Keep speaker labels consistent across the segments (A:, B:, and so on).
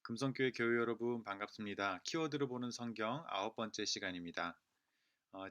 A: 금성교회 교회 여러분 반갑습니다. 키워드로 보는 성경 9번째 시간입니다.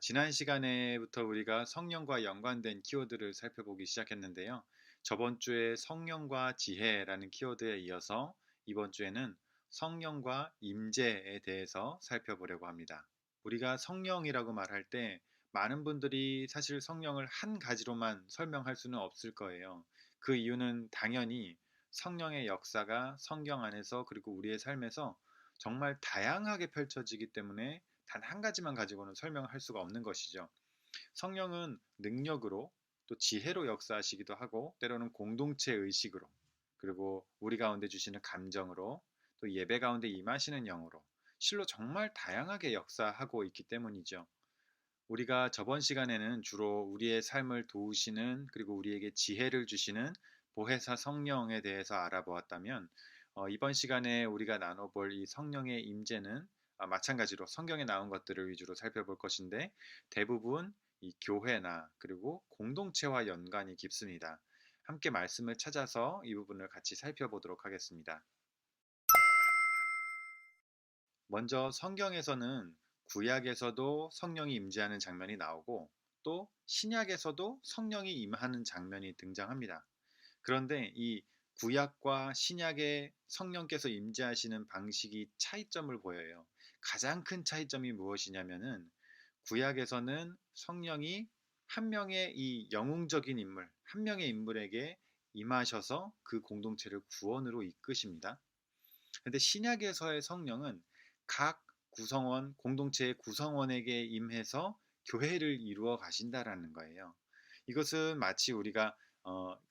A: 지난 시간에부터 우리가 성령과 연관된 키워드를 살펴보기 시작했는데요. 저번 주에 성령과 지혜라는 키워드에 이어서 이번 주에는 성령과 임재에 대해서 살펴보려고 합니다. 우리가 성령이라고 말할 때 많은 분들이 사실 성령을 한 가지로만 설명할 수는 없을 거예요. 그 이유는 당연히 성령의 역사가 성경 안에서 그리고 우리의 삶에서 정말 다양하게 펼쳐지기 때문에 단 한 가지만 가지고는 설명할 수가 없는 것이죠. 성령은 능력으로 또 지혜로 역사하시기도 하고 때로는 공동체 의식으로 그리고 우리 가운데 주시는 감정으로 또 예배 가운데 임하시는 영으로 실로 정말 다양하게 역사하고 있기 때문이죠. 우리가 저번 시간에는 주로 우리의 삶을 도우시는 그리고 우리에게 지혜를 주시는 보혜사 성령에 대해서 알아보았다면 이번 시간에 우리가 나눠볼 이 성령의 임재는 마찬가지로 성경에 나온 것들을 위주로 살펴볼 것인데 대부분 이 교회나 그리고 공동체와 연관이 깊습니다. 함께 말씀을 찾아서 이 부분을 같이 살펴보도록 하겠습니다. 먼저 성경에서는 구약에서도 성령이 임재하는 장면이 나오고 또 신약에서도 성령이 임하는 장면이 등장합니다. 그런데 이 구약과 신약의 성령께서 임재하시는 방식이 차이점을 보여요. 가장 큰 차이점이 무엇이냐면은 구약에서는 성령이 한 명의 이 영웅적인 인물, 한 명의 인물에게 임하셔서 그 공동체를 구원으로 이끄십니다. 근데 신약에서의 성령은 각 구성원, 공동체의 구성원에게 임해서 교회를 이루어 가신다라는 거예요. 이것은 마치 우리가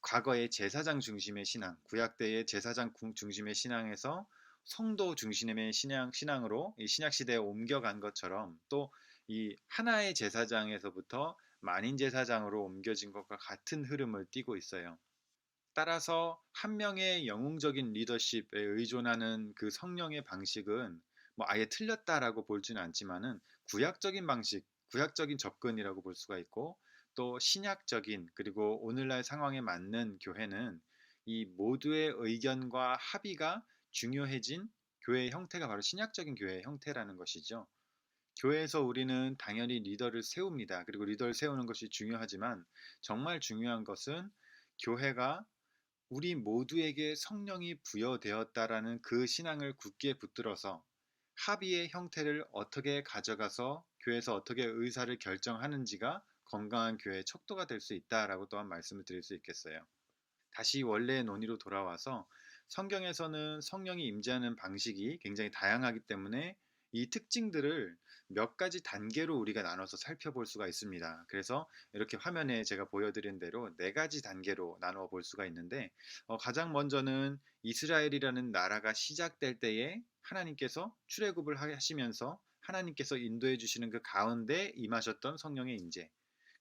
A: 과거의 제사장 중심의 신앙, 구약 때의 제사장 중심의 신앙에서 성도 중심의 신앙으로 이 신약 시대에 옮겨간 것처럼 또 이 하나의 제사장에서부터 만인 제사장으로 옮겨진 것과 같은 흐름을 띠고 있어요. 따라서 한 명의 영웅적인 리더십에 의존하는 그 성령의 방식은 뭐 아예 틀렸다라고 볼지는 않지만은 구약적인 방식, 구약적인 접근이라고 볼 수가 있고 또 신약적인 그리고 오늘날 상황에 맞는 교회는 이 모두의 의견과 합의가 중요해진 교회의 형태가 바로 신약적인 교회의 형태라는 것이죠. 교회에서 우리는 당연히 리더를 세웁니다. 그리고 리더를 세우는 것이 중요하지만 정말 중요한 것은 교회가 우리 모두에게 성령이 부여되었다라는 그 신앙을 굳게 붙들어서 합의의 형태를 어떻게 가져가서 교회에서 어떻게 의사를 결정하는지가 건강한 교회의 척도가 될 수 있다라고 또한 말씀을 드릴 수 있겠어요. 다시 원래의 논의로 돌아와서 성경에서는 성령이 임재하는 방식이 굉장히 다양하기 때문에 이 특징들을 몇 가지 단계로 우리가 나눠서 살펴볼 수가 있습니다. 그래서 이렇게 화면에 제가 보여드린 대로 네 가지 단계로 나누어 볼 수가 있는데 가장 먼저는 이스라엘이라는 나라가 시작될 때에 하나님께서 출애굽을 하시면서 하나님께서 인도해 주시는 그 가운데 임하셨던 성령의 임재.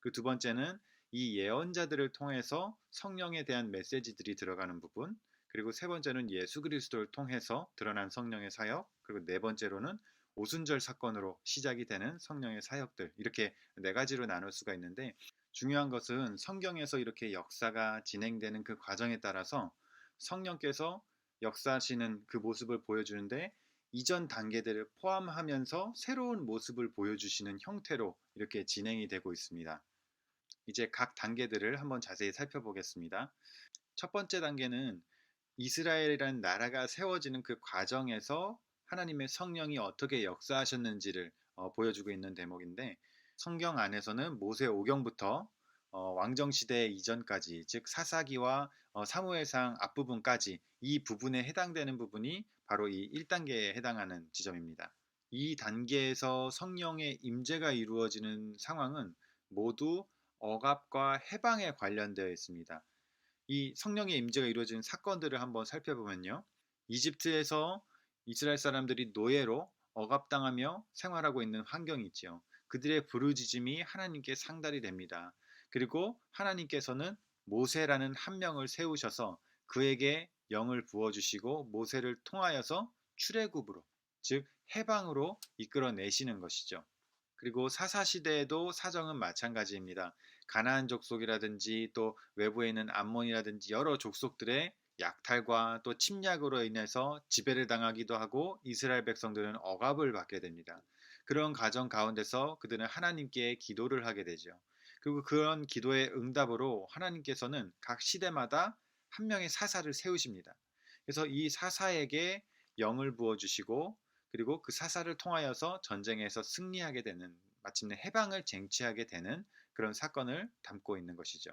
A: 그 두 번째는 이 예언자들을 통해서 성령에 대한 메시지들이 들어가는 부분, 그리고 세 번째는 예수 그리스도를 통해서 드러난 성령의 사역, 그리고 네 번째로는 오순절 사건으로 시작이 되는 성령의 사역들, 이렇게 네 가지로 나눌 수가 있는데 중요한 것은 성경에서 이렇게 역사가 진행되는 그 과정에 따라서 성령께서 역사하시는 그 모습을 보여주는데 이전 단계들을 포함하면서 새로운 모습을 보여주시는 형태로 이렇게 진행이 되고 있습니다. 이제 각 단계들을 한번 자세히 살펴보겠습니다. 첫 번째 단계는 이스라엘이라는 나라가 세워지는 그 과정에서 하나님의 성령이 어떻게 역사하셨는지를 보여주고 있는 대목인데 성경 안에서는 모세 오경부터 왕정시대 이전까지 즉 사사기와 사무엘상 앞부분까지 이 부분에 해당되는 부분이 바로 이 1단계에 해당하는 지점입니다. 이 단계에서 성령의 임재가 이루어지는 상황은 모두 억압과 해방에 관련되어 있습니다. 이 성령의 임재가 이루어지는 사건들을 한번 살펴보면요. 이집트에서 이스라엘 사람들이 노예로 억압당하며 생활하고 있는 환경이 있지요. 그들의 부르짖음이 하나님께 상달이 됩니다. 그리고 하나님께서는 모세라는 한 명을 세우셔서 그에게 영을 부어주시고 모세를 통하여서 출애굽으로 즉 해방으로 이끌어내시는 것이죠. 그리고 사사시대에도 사정은 마찬가지입니다. 가나안 족속이라든지 또 외부에 있는 암몬이라든지 여러 족속들의 약탈과 또 침략으로 인해서 지배를 당하기도 하고 이스라엘 백성들은 억압을 받게 됩니다. 그런 가정 가운데서 그들은 하나님께 기도를 하게 되죠. 그리고 그런 기도의 응답으로 하나님께서는 각 시대마다 한 명의 사사를 세우십니다. 그래서 이 사사에게 영을 부어 주시고 그리고 그 사사를 통하여서 전쟁에서 승리하게 되는 마침내 해방을 쟁취하게 되는 그런 사건을 담고 있는 것이죠.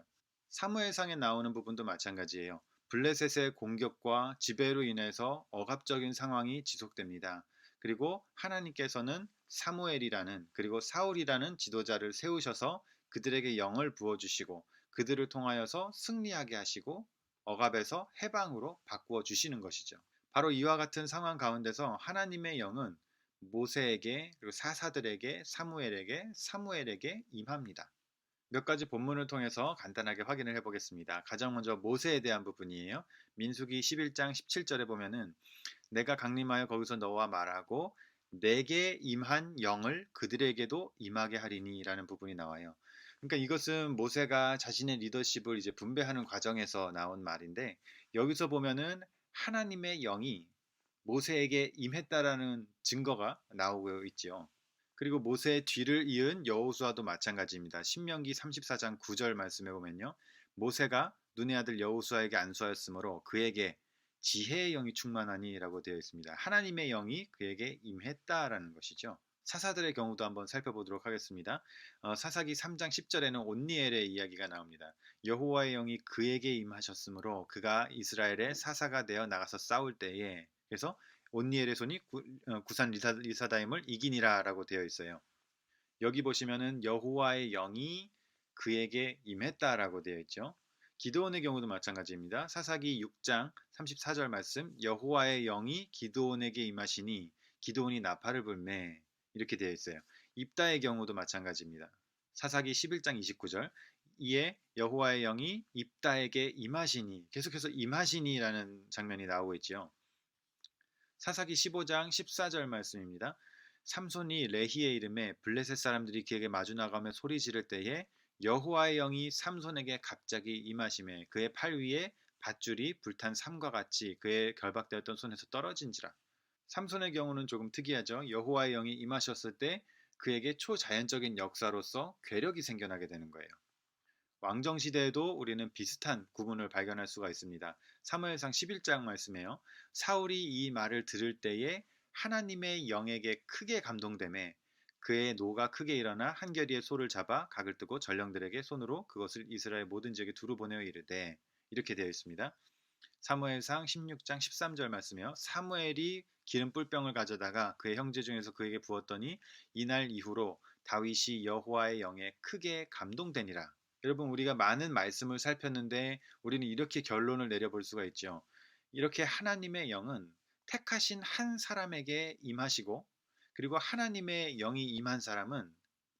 A: 사무엘상에 나오는 부분도 마찬가지예요. 블레셋의 공격과 지배로 인해서 억압적인 상황이 지속됩니다. 그리고 하나님께서는 사무엘이라는 그리고 사울이라는 지도자를 세우셔서 그들에게 영을 부어주시고 그들을 통하여서 승리하게 하시고 억압에서 해방으로 바꾸어 주시는 것이죠. 바로 이와 같은 상황 가운데서 하나님의 영은 모세에게 그리고 사사들에게 사무엘에게 임합니다. 몇 가지 본문을 통해서 간단하게 확인을 해보겠습니다. 가장 먼저 모세에 대한 부분이에요. 민수기 11장 17절에 보면은 내가 강림하여 거기서 너와 말하고 내게 임한 영을 그들에게도 임하게 하리니 라는 부분이 나와요. 그러니까 이것은 모세가 자신의 리더십을 이제 분배하는 과정에서 나온 말인데 여기서 보면은 하나님의 영이 모세에게 임했다라는 증거가 나오고 있지요. 그리고 모세의 뒤를 이은 여호수아도 마찬가지입니다. 신명기 34장 9절 말씀해 보면요. 모세가 눈의 아들 여호수아에게 안수하였으므로 그에게 지혜의 영이 충만하니라고 되어 있습니다. 하나님의 영이 그에게 임했다라는 것이죠. 사사들의 경우도 한번 살펴보도록 하겠습니다. 사사기 3장 10절에는 온니엘의 이야기가 나옵니다. 여호와의 영이 그에게 임하셨으므로 그가 이스라엘의 사사가 되어 나가서 싸울 때에 그래서 온니엘의 손이 구산 리사다임을 이기니라라고 되어 있어요. 여기 보시면은 여호와의 영이 그에게 임했다라고 되어 있죠. 기드온의 경우도 마찬가지입니다. 사사기 6장 34절 말씀 여호와의 영이 기드온에게 임하시니 기드온이 나팔을 불매 이렇게 되어 있어요. 입다의 경우도 마찬가지입니다. 사사기 11장 29절 이에 여호와의 영이 입다에게 임하시니 계속해서 임하시니라는 장면이 나오고 있지요. 사사기 15장 14절 말씀입니다. 삼손이 레히의 이름에 블레셋 사람들이 그에게 마주 나가며 소리 지를 때에 여호와의 영이 삼손에게 갑자기 임하심에 그의 팔 위에 밧줄이 불탄 삼과 같이 그의 결박되었던 손에서 떨어진지라. 삼손의 경우는 조금 특이하죠. 여호와의 영이 임하셨을 때 그에게 초자연적인 역사로서 괴력이 생겨나게 되는 거예요. 왕정 시대에도 우리는 비슷한 구분을 발견할 수가 있습니다. 사무엘상 11장 말씀에요. 사울이 이 말을 들을 때에 하나님의 영에게 크게 감동되매 그의 노가 크게 일어나 한 겨리의 소를 잡아 각을 뜨고 전령들에게 손으로 그것을 이스라엘 모든 지역에 두루 보내어 이르되 이렇게 되어 있습니다. 사무엘상 16장 13절 말씀이요. 사무엘이 기름 뿔병을 가져다가 그의 형제 중에서 그에게 부었더니 이날 이후로 다윗이 여호와의 영에 크게 감동되니라. 여러분 우리가 많은 말씀을 살폈는데 우리는 이렇게 결론을 내려볼 수가 있죠. 이렇게 하나님의 영은 택하신 한 사람에게 임하시고 그리고 하나님의 영이 임한 사람은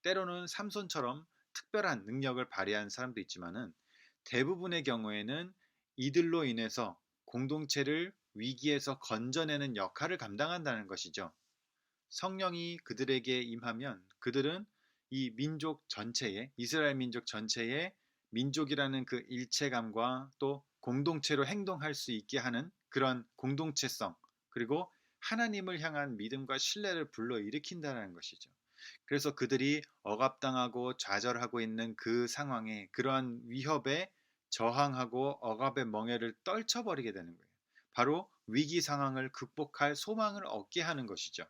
A: 때로는 삼손처럼 특별한 능력을 발휘한 사람도 있지만은 대부분의 경우에는 이들로 인해서 공동체를 위기에서 건져내는 역할을 감당한다는 것이죠. 성령이 그들에게 임하면 그들은 이 민족 전체에 이스라엘 민족 전체에 민족이라는 그 일체감과 또 공동체로 행동할 수 있게 하는 그런 공동체성 그리고 하나님을 향한 믿음과 신뢰를 불러일으킨다는 것이죠. 그래서 그들이 억압당하고 좌절하고 있는 그 상황에 그러한 위협에 저항하고 억압의 멍에를 떨쳐버리게 되는 거예요. 바로 위기 상황을 극복할 소망을 얻게 하는 것이죠.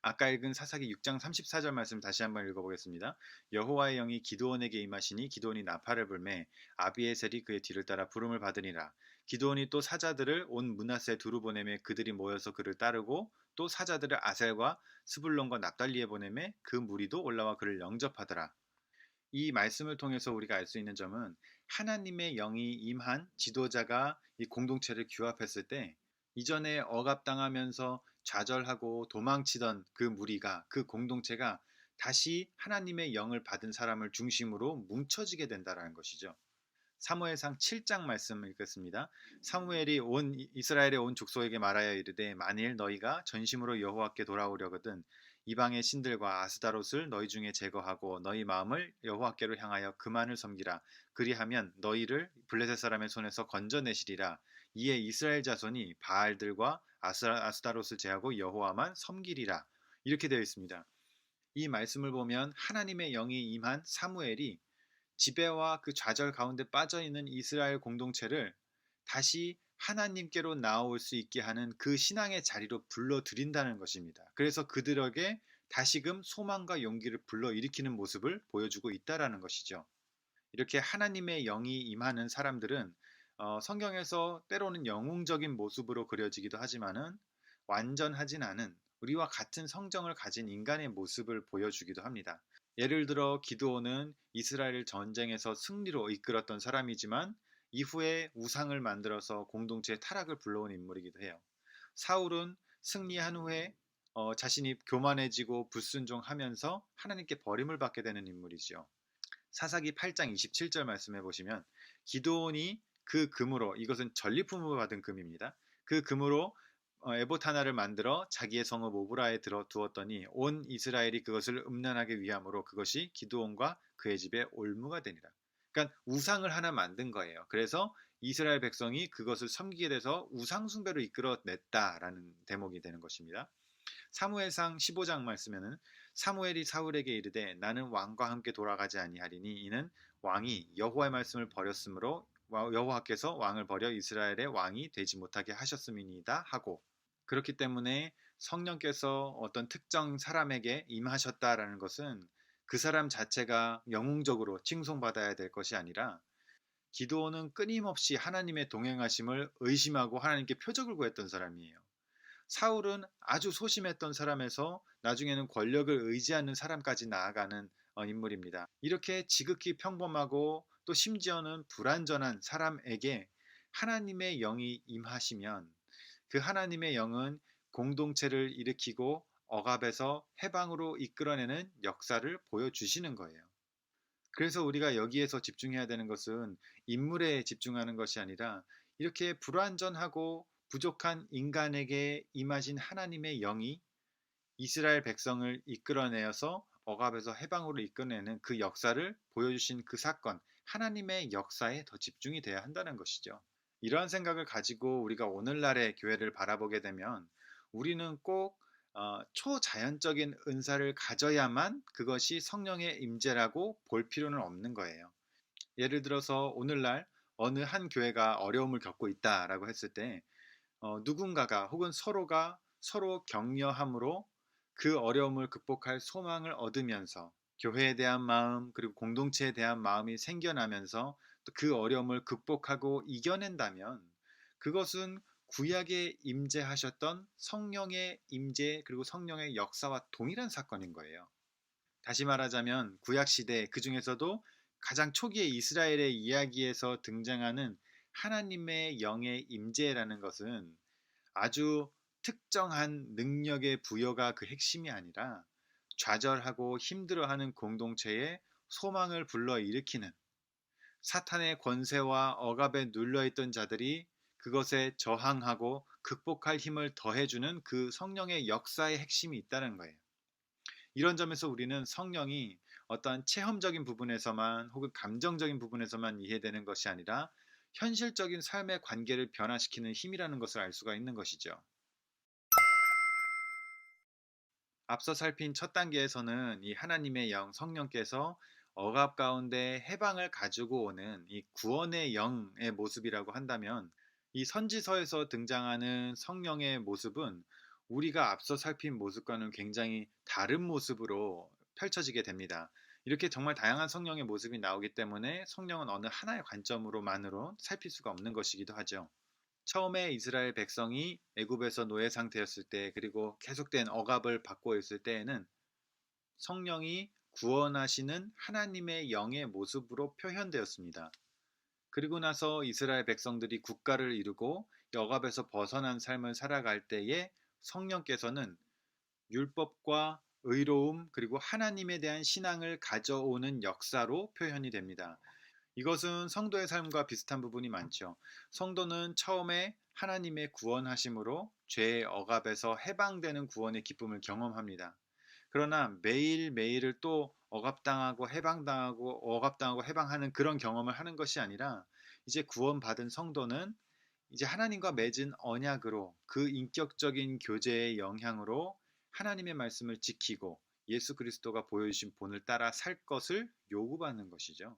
A: 아까 읽은 사사기 6장 34절 말씀 다시 한번 읽어보겠습니다. 여호와의 영이 기드온에게 임하시니 기드온이 나팔을 불매 아비에셀이 그의 뒤를 따라 부름을 받으니라. 기드온이 또 사자들을 온 므낫세 두루 보내매 그들이 모여서 그를 따르고 또 사자들을 아셀과 스불론과 납달리에 보내매 그 무리도 올라와 그를 영접하더라. 이 말씀을 통해서 우리가 알 수 있는 점은 하나님의 영이 임한 지도자가 이 공동체를 규합했을 때 이전에 억압당하면서 좌절하고 도망치던 그 무리가 그 공동체가 다시 하나님의 영을 받은 사람을 중심으로 뭉쳐지게 된다는 것이죠. 사무엘상 7장 말씀 읽겠습니다. 사무엘이 온 이스라엘의 온 족속에게 말하여 이르되 만일 너희가 전심으로 여호와께 돌아오려거든 이방의 신들과 아스다롯을 너희 중에 제거하고 너희 마음을 여호와께로 향하여 그만을 섬기라. 그리하면 너희를 블레셋 사람의 손에서 건져내시리라. 이에 이스라엘 자손이 바알들과 아스다롯을 제하고 여호와만 섬기리라. 이렇게 되어 있습니다. 이 말씀을 보면 하나님의 영이 임한 사무엘이 지배와 그 좌절 가운데 빠져 있는 이스라엘 공동체를 다시 하나님께로 나올 수 있게 하는 그 신앙의 자리로 불러들인다는 것입니다. 그래서 그들에게 다시금 소망과 용기를 불러일으키는 모습을 보여주고 있다라는 것이죠. 이렇게 하나님의 영이 임하는 사람들은 성경에서 때로는 영웅적인 모습으로 그려지기도 하지만은 완전하진 않은 우리와 같은 성정을 가진 인간의 모습을 보여주기도 합니다. 예를 들어 기드온은 이스라엘 전쟁에서 승리로 이끌었던 사람이지만 이후에 우상을 만들어서 공동체의 타락을 불러온 인물이기도 해요. 사울은 승리한 후에 자신이 교만해지고 불순종하면서 하나님께 버림을 받게 되는 인물이죠. 사사기 8장 27절 말씀해 보시면 기드온이 그 금으로, 이것은 전리품으로 받은 금입니다. 그 금으로 에봇 하나를 만들어 자기의 성읍 오브라에 들어 두었더니 온 이스라엘이 그것을 음란하게 위함으로 그것이 기드온과 그의 집에 올무가 되니라. 그러니까 우상을 하나 만든 거예요. 그래서 이스라엘 백성이 그것을 섬기게 돼서 우상 숭배로 이끌어냈다라는 대목이 되는 것입니다. 사무엘상 15장 말씀에는 사무엘이 사울에게 이르되 나는 왕과 함께 돌아가지 아니하리니 이는 왕이 여호와의 말씀을 버렸으므로 여호와께서 왕을 버려 이스라엘의 왕이 되지 못하게 하셨음이니이다 하고, 그렇기 때문에 성령께서 어떤 특정 사람에게 임하셨다라는 것은 그 사람 자체가 영웅적으로 칭송받아야 될 것이 아니라 기드온은 끊임없이 하나님의 동행하심을 의심하고 하나님께 표적을 구했던 사람이에요. 사울은 아주 소심했던 사람에서 나중에는 권력을 의지하는 사람까지 나아가는 인물입니다. 이렇게 지극히 평범하고 또 심지어는 불완전한 사람에게 하나님의 영이 임하시면 그 하나님의 영은 공동체를 일으키고 억압에서 해방으로 이끌어내는 역사를 보여주시는 거예요. 그래서 우리가 여기에서 집중해야 되는 것은 인물에 집중하는 것이 아니라 이렇게 불완전하고 부족한 인간에게 임하신 하나님의 영이 이스라엘 백성을 이끌어내어서 억압에서 해방으로 이끌어내는 그 역사를 보여주신 그 사건, 하나님의 역사에 더 집중이 돼야 한다는 것이죠. 이러한 생각을 가지고 우리가 오늘날의 교회를 바라보게 되면 우리는 꼭 초자연적인 은사를 가져야만 그것이 성령의 임재라고 볼 필요는 없는 거예요. 예를 들어서 오늘날 어느 한 교회가 어려움을 겪고 있다라고 했을 때 누군가가 혹은 서로가 서로 격려함으로 그 어려움을 극복할 소망을 얻으면서 교회에 대한 마음 그리고 공동체에 대한 마음이 생겨나면서 또 그 어려움을 극복하고 이겨낸다면 그것은 구약에 임재하셨던 성령의 임재 그리고 성령의 역사와 동일한 사건인 거예요. 다시 말하자면 구약 시대 그 중에서도 가장 초기의 이스라엘의 이야기에서 등장하는 하나님의 영의 임재라는 것은 아주 특정한 능력의 부여가 그 핵심이 아니라 좌절하고 힘들어하는 공동체에 소망을 불러일으키는, 사탄의 권세와 억압에 눌려있던 자들이 그것에 저항하고 극복할 힘을 더해주는 그 성령의 역사의 핵심이 있다는 거예요. 이런 점에서 우리는 성령이 어떠한 체험적인 부분에서만 혹은 감정적인 부분에서만 이해되는 것이 아니라 현실적인 삶의 관계를 변화시키는 힘이라는 것을 알 수가 있는 것이죠. 앞서 살핀 첫 단계에서는 이 하나님의 영 성령께서 억압 가운데 해방을 가지고 오는 이 구원의 영의 모습이라고 한다면, 이 선지서에서 등장하는 성령의 모습은 우리가 앞서 살핀 모습과는 굉장히 다른 모습으로 펼쳐지게 됩니다. 이렇게 정말 다양한 성령의 모습이 나오기 때문에 성령은 어느 하나의 관점으로만으로 살필 수가 없는 것이기도 하죠. 처음에 이스라엘 백성이 애굽에서 노예 상태였을 때 그리고 계속된 억압을 받고 있을 때에는 성령이 구원하시는 하나님의 영의 모습으로 표현되었습니다. 그리고 나서 이스라엘 백성들이 국가를 이루고 억압에서 벗어난 삶을 살아갈 때에 성령께서는 율법과 의로움 그리고 하나님에 대한 신앙을 가져오는 역사로 표현이 됩니다. 이것은 성도의 삶과 비슷한 부분이 많죠. 성도는 처음에 하나님의 구원하심으로 죄의 억압에서 해방되는 구원의 기쁨을 경험합니다. 그러나 매일매일을 또 억압당하고 해방당하고 억압당하고 해방하는 그런 경험을 하는 것이 아니라 이제 구원받은 성도는 이제 하나님과 맺은 언약으로 그 인격적인 교제의 영향으로 하나님의 말씀을 지키고 예수 그리스도가 보여주신 본을 따라 살 것을 요구받는 것이죠.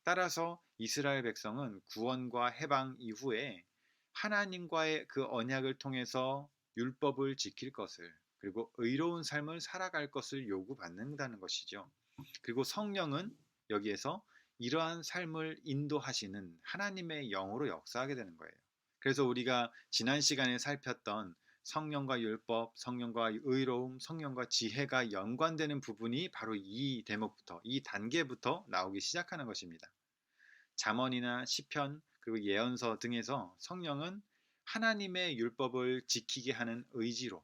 A: 따라서 이스라엘 백성은 구원과 해방 이후에 하나님과의 그 언약을 통해서 율법을 지킬 것을, 그리고 의로운 삶을 살아갈 것을 요구받는다는 것이죠. 그리고 성령은 여기에서 이러한 삶을 인도하시는 하나님의 영으로 역사하게 되는 거예요. 그래서 우리가 지난 시간에 살폈던 성령과 율법, 성령과 의로움, 성령과 지혜가 연관되는 부분이 바로 이 대목부터, 이 단계부터 나오기 시작하는 것입니다. 잠언이나 시편 그리고 예언서 등에서 성령은 하나님의 율법을 지키게 하는 의지로,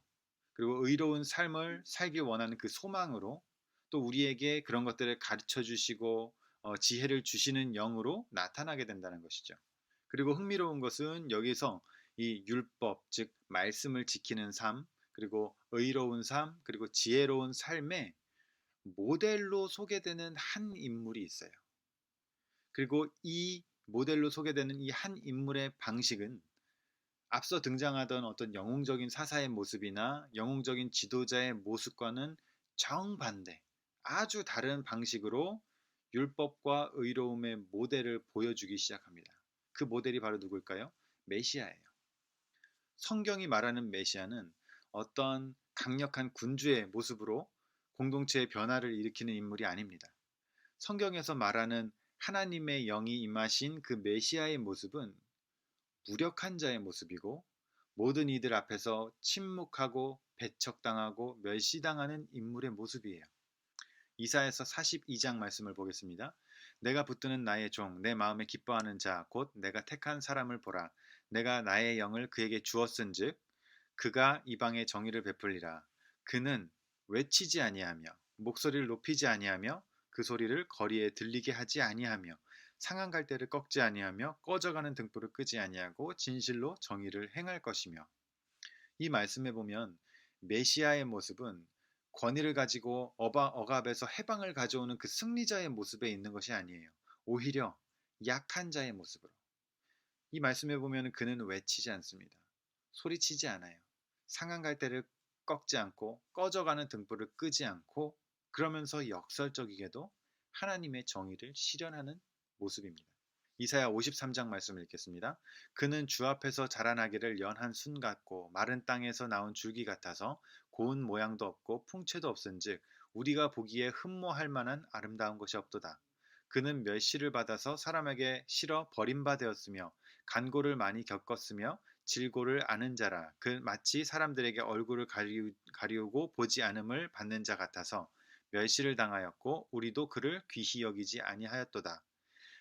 A: 그리고 의로운 삶을 살길 원하는 그 소망으로, 또 우리에게 그런 것들을 가르쳐 주시고 지혜를 주시는 영으로 나타나게 된다는 것이죠. 그리고 흥미로운 것은 여기서 이 율법, 즉 말씀을 지키는 삶, 그리고 의로운 삶, 그리고 지혜로운 삶의 모델로 소개되는 한 인물이 있어요. 그리고 이 모델로 소개되는 이 한 인물의 방식은 앞서 등장하던 어떤 영웅적인 사사의 모습이나 영웅적인 지도자의 모습과는 정반대, 아주 다른 방식으로 율법과 의로움의 모델을 보여주기 시작합니다. 그 모델이 바로 누굴까요? 메시아예요. 성경이 말하는 메시아는 어떤 강력한 군주의 모습으로 공동체의 변화를 일으키는 인물이 아닙니다. 성경에서 말하는 하나님의 영이 임하신 그 메시아의 모습은 무력한 자의 모습이고, 모든 이들 앞에서 침묵하고 배척당하고 멸시당하는 인물의 모습이에요. 이사야서 42장 말씀을 보겠습니다. 내가 붙드는 나의 종, 내 마음에 기뻐하는 자, 곧 내가 택한 사람을 보라. 내가 나의 영을 그에게 주었은즉 그가 이방의 정의를 베풀리라. 그는 외치지 아니하며 목소리를 높이지 아니하며 그 소리를 거리에 들리게 하지 아니하며 상한 갈대를 꺾지 아니하며 꺼져가는 등불을 끄지 아니하고 진실로 정의를 행할 것이며. 이 말씀에 보면 메시아의 모습은 권위를 가지고 억압에서 해방을 가져오는 그 승리자의 모습에 있는 것이 아니에요. 오히려 약한 자의 모습으로. 이 말씀에 보면 그는 외치지 않습니다. 소리치지 않아요. 상한 갈대를 꺾지 않고 꺼져가는 등불을 끄지 않고, 그러면서 역설적이게도 하나님의 정의를 실현하는 모습입니다. 이사야 53장 말씀을 읽겠습니다. 그는 주 앞에서 자라나기를 연한 순 같고 마른 땅에서 나온 줄기 같아서 고운 모양도 없고 풍채도 없은즉 우리가 보기에 흠모할 만한 아름다운 것이 없도다. 그는 멸시를 받아서 사람에게 실어 버림받았으며 간고를 많이 겪었으며 질고를 아는 자라. 그 마치 사람들에게 얼굴을 가리우고 보지 않음을 받는 자 같아서 멸시를 당하였고 우리도 그를 귀히 여기지 아니하였도다.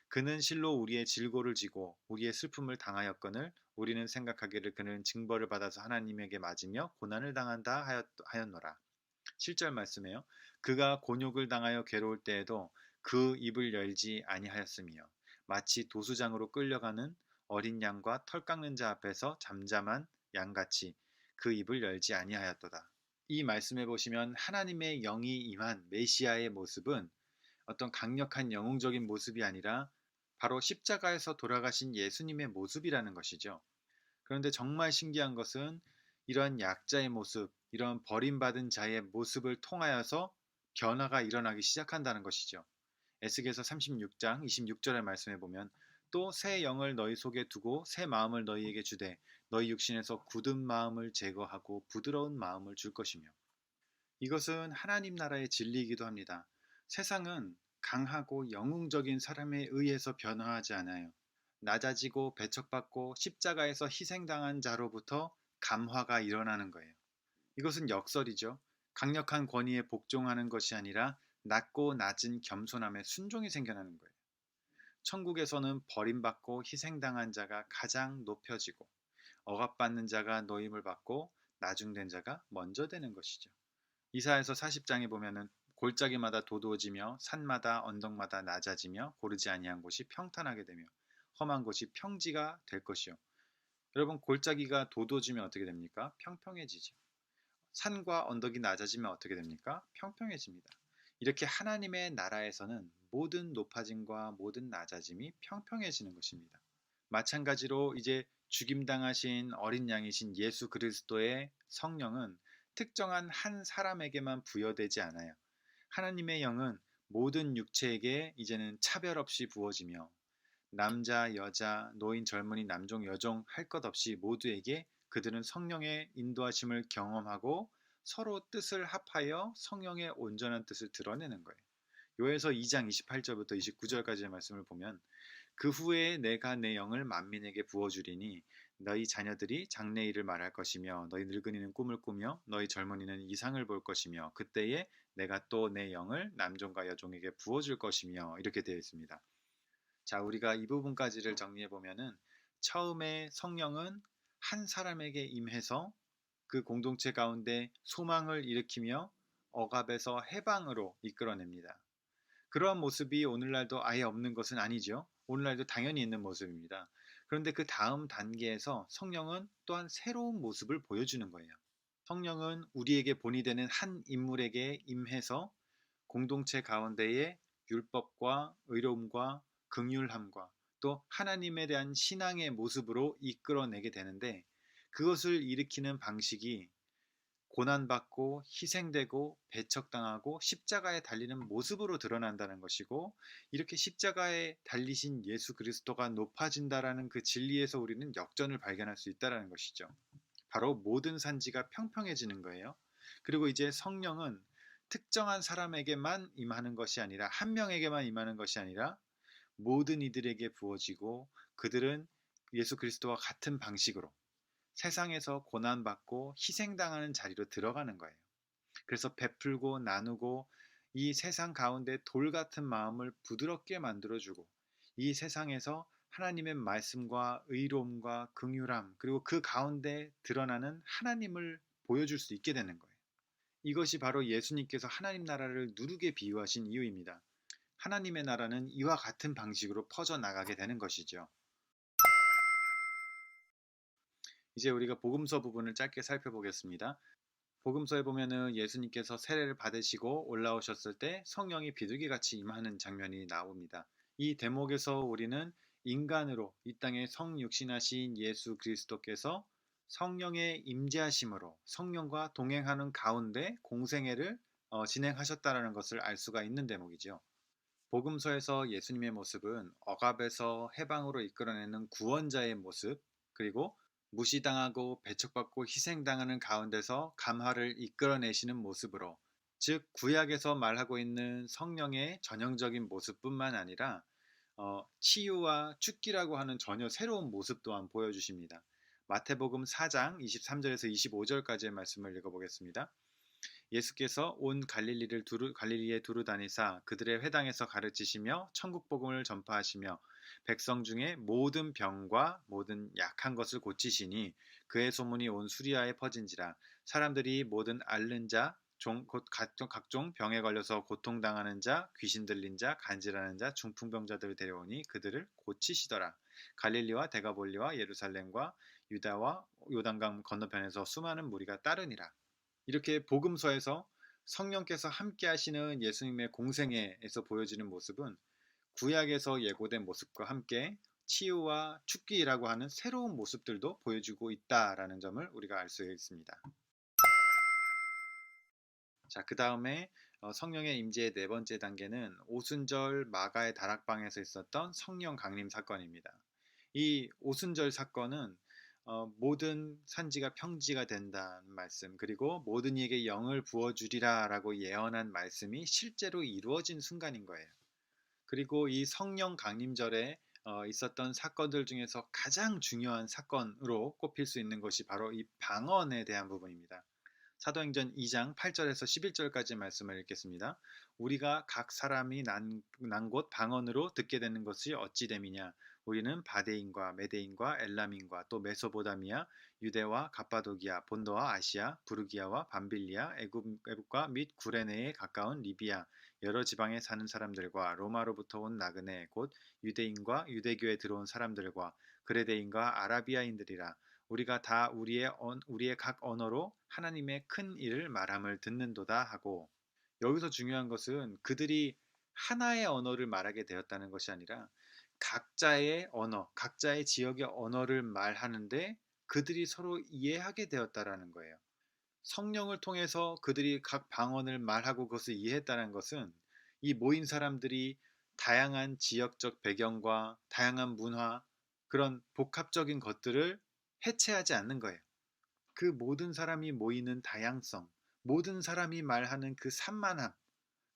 A: 그는 실로 우리의 질고를 지고 우리의 슬픔을 당하였거늘 우리는 생각하기를 그는 징벌을 받아서 하나님에게 맞으며 고난을 당한다 하였노라. 7절 말씀에요. 그가 곤욕을 당하여 괴로울 때에도 그 입을 열지 아니하였으며 마치 도수장으로 끌려가는 어린 양과 털 깎는 자 앞에서 잠잠한 양같이 그 입을 열지 아니하였도다. 이 말씀에 보시면 하나님의 영이 임한 메시아의 모습은 어떤 강력한 영웅적인 모습이 아니라 바로 십자가에서 돌아가신 예수님의 모습이라는 것이죠. 그런데 정말 신기한 것은 이런 약자의 모습, 이런 버림받은 자의 모습을 통하여서 변화가 일어나기 시작한다는 것이죠. 에스겔서 36장 26절의 말씀에 보면 또 새 영을 너희 속에 두고 새 마음을 너희에게 주되 너희 육신에서 굳은 마음을 제거하고 부드러운 마음을 줄 것이며. 이것은 하나님 나라의 진리이기도 합니다. 세상은 강하고 영웅적인 사람에 의해서 변화하지 않아요. 낮아지고 배척받고 십자가에서 희생당한 자로부터 감화가 일어나는 거예요. 이것은 역설이죠. 강력한 권위에 복종하는 것이 아니라 낮고 낮은 겸손함에 순종이 생겨나는 거예요. 천국에서는 버림받고 희생당한 자가 가장 높여지고 억압받는 자가 노임을 받고 나중된 자가 먼저 되는 것이죠. 이사야서 40장에 보면은 골짜기마다 도두어지며 산마다 언덕마다 낮아지며 고르지 아니한 곳이 평탄하게 되며 험한 곳이 평지가 될 것이요. 여러분, 골짜기가 도두어지면 어떻게 됩니까? 평평해지죠. 산과 언덕이 낮아지면 어떻게 됩니까? 평평해집니다. 이렇게 하나님의 나라에서는 모든 높아짐과 모든 낮아짐이 평평해지는 것입니다. 마찬가지로 이제 죽임당하신 어린 양이신 예수 그리스도의 성령은 특정한 한 사람에게만 부여되지 않아요. 하나님의 영은 모든 육체에게 이제는 차별 없이 부어지며 남자, 여자, 노인, 젊은이, 남종, 여종 할 것 없이 모두에게 그들은 성령의 인도하심을 경험하고 서로 뜻을 합하여 성령의 온전한 뜻을 드러내는 거예요. 요에서 2장 28절부터 29절까지의 말씀을 보면 그 후에 내가 내 영을 만민에게 부어주리니 너희 자녀들이 장래일을 말할 것이며 너희 늙은이는 꿈을 꾸며 너희 젊은이는 이상을 볼 것이며 그때에 내가 또 내 영을 남종과 여종에게 부어줄 것이며 이렇게 되어 있습니다. 자, 우리가 이 부분까지를 정리해 보면은 처음에 성령은 한 사람에게 임해서 그 공동체 가운데 소망을 일으키며 억압에서 해방으로 이끌어냅니다. 그러한 모습이 오늘날도 아예 없는 것은 아니죠. 오늘날도 당연히 있는 모습입니다. 그런데 그 다음 단계에서 성령은 또한 새로운 모습을 보여주는 거예요. 성령은 우리에게 본이 되는 한 인물에게 임해서 공동체 가운데에 율법과 의로움과 긍휼함과 또 하나님에 대한 신앙의 모습으로 이끌어내게 되는데 그것을 일으키는 방식이 고난받고 희생되고 배척당하고 십자가에 달리는 모습으로 드러난다는 것이고 이렇게 십자가에 달리신 예수 그리스도가 높아진다라는 그 진리에서 우리는 역전을 발견할 수 있다는 것이죠. 바로 모든 산지가 평평해지는 거예요. 그리고 이제 성령은 특정한 사람에게만 임하는 것이 아니라 한 명에게만 임하는 것이 아니라 모든 이들에게 부어지고 그들은 예수 그리스도와 같은 방식으로 세상에서 고난받고 희생당하는 자리로 들어가는 거예요. 그래서 베풀고 나누고 이 세상 가운데 돌 같은 마음을 부드럽게 만들어주고 이 세상에서 하나님의 말씀과 의로움과 긍휼함 그리고 그 가운데 드러나는 하나님을 보여줄 수 있게 되는 거예요. 이것이 바로 예수님께서 하나님 나라를 누르게 비유하신 이유입니다. 하나님의 나라는 이와 같은 방식으로 퍼져나가게 되는 것이죠. 이제 우리가 복음서 부분을 짧게 살펴보겠습니다. 복음서에 보면은 예수님께서 세례를 받으시고 올라오셨을 때 성령이 비둘기같이 임하는 장면이 나옵니다. 이 대목에서 우리는 인간으로 이 땅에 성육신하신 예수 그리스도께서 성령의 임재하심으로 성령과 동행하는 가운데 공생애를 진행하셨다라는 것을 알 수가 있는 대목이죠. 복음서에서 예수님의 모습은 억압에서 해방으로 이끌어내는 구원자의 모습, 그리고 무시당하고 배척받고 희생당하는 가운데서 감화를 이끌어내시는 모습으로, 즉 구약에서 말하고 있는 성령의 전형적인 모습뿐만 아니라 치유와 축기라고 하는 전혀 새로운 모습 또한 보여주십니다. 마태복음 4장 23절에서 25절까지의 말씀을 읽어보겠습니다. 예수께서 온 갈릴리에 두루 다니사 그들의 회당에서 가르치시며 천국 복음을 전파하시며 백성 중에 모든 병과 모든 약한 것을 고치시니 그의 소문이 온 수리아에 퍼진지라. 사람들이 모든 앓는 자 곧 각종 병에 걸려서 고통당하는 자, 귀신 들린 자, 간질하는 자, 중풍병자들을 데려오니 그들을 고치시더라. 갈릴리와 데가볼리와 예루살렘과 유다와 요단강 건너편에서 수많은 무리가 따르니라. 이렇게 복음서에서 성령께서 함께 하시는 예수님의 공생애에서 보여지는 모습은 구약에서 예고된 모습과 함께 치유와 축기라고 하는 새로운 모습들도 보여주고 있다라는 점을 우리가 알 수 있습니다. 자, 그 다음에 성령의 임재의 네 번째 단계는 오순절 마가의 다락방에서 있었던 성령 강림 사건입니다. 이 오순절 사건은 모든 산지가 평지가 된다는 말씀, 그리고 모든 이에게 영을 부어주리라 라고 예언한 말씀이 실제로 이루어진 순간인 거예요. 그리고 이 성령 강림절에 있었던 사건들 중에서 가장 중요한 사건으로 꼽힐 수 있는 것이 바로 이 방언에 대한 부분입니다. 사도행전 2장 8절에서 11절까지 말씀을 읽겠습니다. 우리가 각 사람이 난 곳 방언으로 듣게 되는 것이 어찌 됨이냐. 우리는 바데인과 메데인과 엘람인과 또 메소보다미아, 유대와 갑바도기아, 본도와 아시아, 부르기아와 밤빌리아, 애굽과 및 구레네에 가까운 리비아, 여러 지방에 사는 사람들과 로마로부터 온 나그네 곧 유대인과 유대교에 들어온 사람들과 그레데인과 아라비아인들이라. 우리가 다 우리의 각 언어로 하나님의 큰 일을 말함을 듣는도다 하고, 여기서 중요한 것은 그들이 하나의 언어를 말하게 되었다는 것이 아니라 각자의 언어, 각자의 지역의 언어를 말하는데 그들이 서로 이해하게 되었다라는 거예요. 성령을 통해서 그들이 각 방언을 말하고 그것을 이해했다는 것은 이 모인 사람들이 다양한 지역적 배경과 다양한 문화, 그런 복합적인 것들을 해체하지 않는 거예요. 그 모든 사람이 모이는 다양성, 모든 사람이 말하는 그 산만함,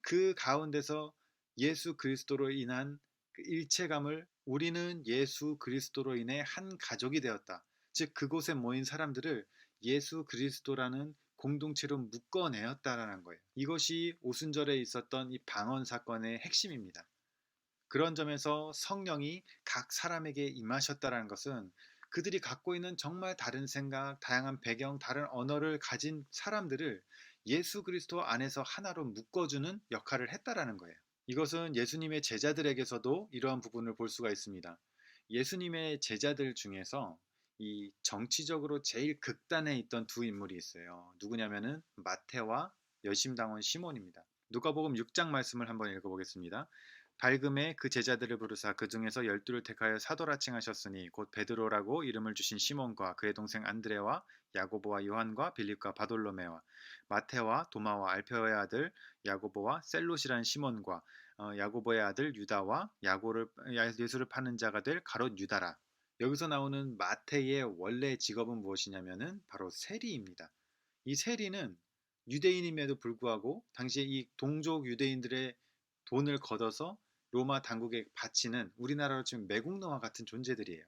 A: 그 가운데서 예수 그리스도로 인한 그 일체감을, 우리는 예수 그리스도로 인해 한 가족이 되었다. 즉 그곳에 모인 사람들을 예수 그리스도라는 공동체로 묶어내었다라는 거예요. 이것이 오순절에 있었던 이 방언 사건의 핵심입니다. 그런 점에서 성령이 각 사람에게 임하셨다라는 것은 그들이 갖고 있는 정말 다른 생각, 다양한 배경, 다른 언어를 가진 사람들을 예수 그리스도 안에서 하나로 묶어주는 역할을 했다라는 거예요. 이것은 예수님의 제자들에게서도 이러한 부분을 볼 수가 있습니다. 예수님의 제자들 중에서 이 정치적으로 제일 극단에 있던 두 인물이 있어요. 누구냐면은 마태와 여심당원 시몬입니다. 누가복음 6장 말씀을 한번 읽어보겠습니다. 발금에 그 제자들을 부르사 그 중에서 12를 택하여 사도라 칭하셨으니 곧 베드로라고 이름을 주신 시몬과 그의 동생 안드레와 야고보와 요한과 빌립과 바돌로메와 마태와 도마와 알페오의 아들 야고보와 셀롯이라는 시몬과 야고보의 아들 유다와 예수를 파는 자가 될 가롯 유다라. 여기서 나오는 마태의 원래 직업은 무엇이냐면은 바로 세리입니다. 이 세리는 유대인임에도 불구하고 당시에 이 동족 유대인들의 돈을 걷어서 로마 당국에 바치는, 우리나라로 치면 매국노와 같은 존재들이에요.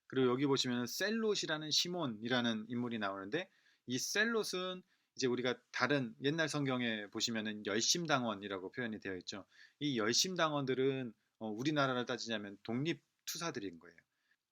A: 그리고 여기 보시면 셀롯이라는 시몬이라는 인물이 나오는데, 이 셀롯은 이제 우리가 다른 옛날 성경에 보시면은 열심당원이라고 표현이 되어 있죠. 이 열심당원들은 우리나라를 따지자면 독립투사들인 거예요.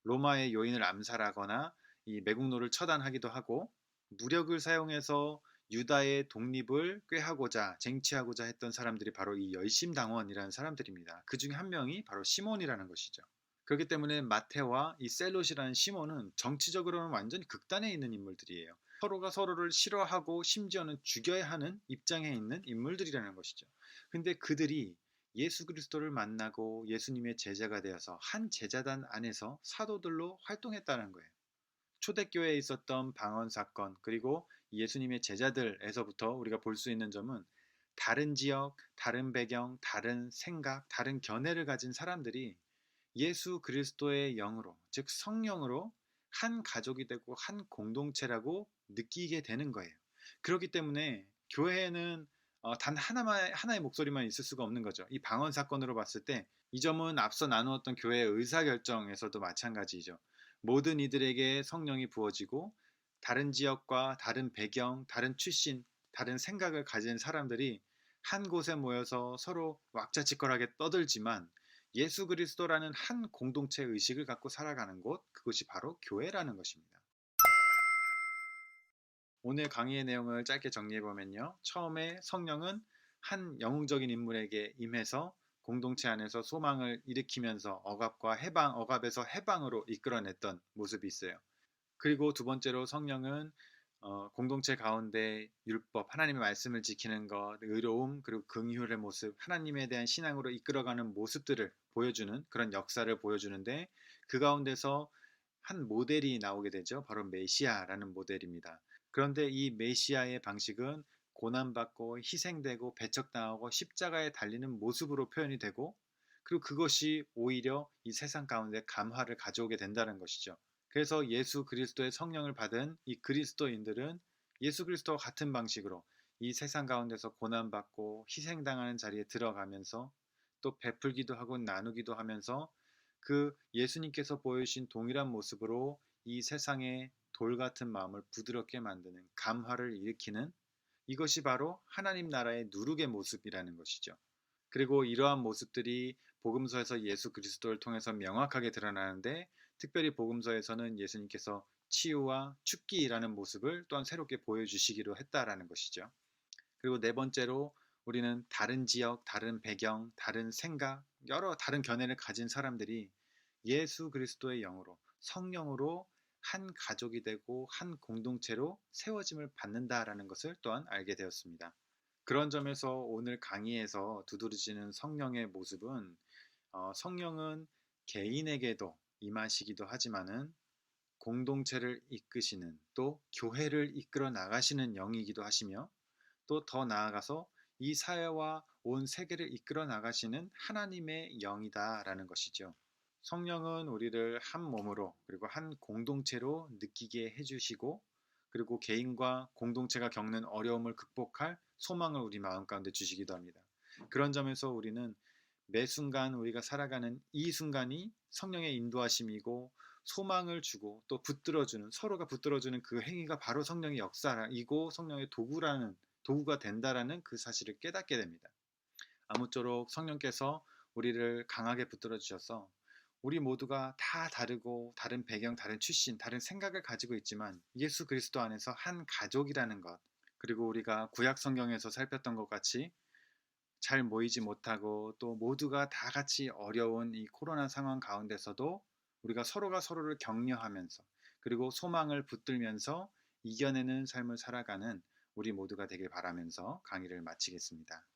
A: 로마의 요인을 암살하거나 이 매국노를 처단하기도 하고 무력을 사용해서 유다의 독립을 꾀하고자 쟁취하고자 했던 사람들이 바로 이 열심당원이라는 사람들입니다. 그 중에 한 명이 바로 시몬이라는 것이죠. 그렇기 때문에 마테와 이 셀롯이라는 시몬은 정치적으로는 완전히 극단에 있는 인물들이에요. 서로가 서로를 싫어하고 심지어는 죽여야 하는 입장에 있는 인물들이라는 것이죠. 근데 그들이 예수 그리스도를 만나고 예수님의 제자가 되어서 한 제자단 안에서 사도들로 활동했다는 거예요. 초대교회에 있었던 방언 사건, 그리고 예수님의 제자들에서부터 우리가 볼 수 있는 점은 다른 지역, 다른 배경, 다른 생각, 다른 견해를 가진 사람들이 예수 그리스도의 영으로, 즉 성령으로 한 가족이 되고 한 공동체라고 느끼게 되는 거예요. 그렇기 때문에 교회에는 단 하나의 목소리만 있을 수가 없는 거죠. 이 방언 사건으로 봤을 때 이 점은 앞서 나누었던 교회의 의사결정에서도 마찬가지죠. 모든 이들에게 성령이 부어지고 다른 지역과 다른 배경, 다른 출신, 다른 생각을 가진 사람들이 한 곳에 모여서 서로 왁자지껄하게 떠들지만 예수 그리스도라는 한 공동체 의식을 갖고 살아가는 곳, 그것이 바로 교회라는 것입니다. 오늘 강의의 내용을 짧게 정리해보면요. 처음에 성령은 한 영웅적인 인물에게 임해서 공동체 안에서 소망을 일으키면서 억압에서 해방으로 이끌어냈던 모습이 있어요. 그리고 두 번째로 성령은 공동체 가운데 율법, 하나님의 말씀을 지키는 것, 의로움, 그리고 긍휼의 모습, 하나님에 대한 신앙으로 이끌어가는 모습들을 보여주는 그런 역사를 보여주는데, 그 가운데서 한 모델이 나오게 되죠. 바로 메시아라는 모델입니다. 그런데 이 메시아의 방식은 고난받고 희생되고 배척당하고 십자가에 달리는 모습으로 표현이 되고, 그리고 그것이 오히려 이 세상 가운데 감화를 가져오게 된다는 것이죠. 그래서 예수 그리스도의 성령을 받은 이 그리스도인들은 예수 그리스도와 같은 방식으로 이 세상 가운데서 고난받고 희생당하는 자리에 들어가면서 또 베풀기도 하고 나누기도 하면서 그 예수님께서 보여주신 동일한 모습으로 이 세상의 돌 같은 마음을 부드럽게 만드는, 감화를 일으키는, 이것이 바로 하나님 나라의 누룩의 모습이라는 것이죠. 그리고 이러한 모습들이 복음서에서 예수 그리스도를 통해서 명확하게 드러나는데, 특별히 복음서에서는 예수님께서 치유와 축기라는 모습을 또한 새롭게 보여주시기로 했다라는 것이죠. 그리고 네 번째로 우리는 다른 지역, 다른 배경, 다른 생각, 여러 다른 견해를 가진 사람들이 예수 그리스도의 영으로, 성령으로 한 가족이 되고 한 공동체로 세워짐을 받는다라는 것을 또한 알게 되었습니다. 그런 점에서 오늘 강의에서 두드러지는 성령의 모습은 성령은 개인에게도 임하시기도 하지만은 공동체를 이끄시는 또 교회를 이끌어 나가시는 영이기도 하시며 또 더 나아가서 이 사회와 온 세계를 이끌어 나가시는 하나님의 영이다라는 것이죠. 성령은 우리를 한 몸으로 그리고 한 공동체로 느끼게 해주시고 그리고 개인과 공동체가 겪는 어려움을 극복할 소망을 우리 마음 가운데 주시기도 합니다. 그런 점에서 우리는 매 순간 우리가 살아가는 이 순간이 성령의 인도하심이고 소망을 주고 또 붙들어주는 서로가 붙들어주는 그 행위가 바로 성령의 역사이고 성령의 도구가 된다라는 그 사실을 깨닫게 됩니다. 아무쪼록 성령께서 우리를 강하게 붙들어 주셔서 우리 모두가 다 다르고 다른 배경, 다른 출신, 다른 생각을 가지고 있지만 예수 그리스도 안에서 한 가족이라는 것, 그리고 우리가 구약 성경에서 살폈던 것 같이 잘 모이지 못하고 또 모두가 다 같이 어려운 이 코로나 상황 가운데서도 우리가 서로가 서로를 격려하면서 그리고 소망을 붙들면서 이겨내는 삶을 살아가는 우리 모두가 되길 바라면서 강의를 마치겠습니다.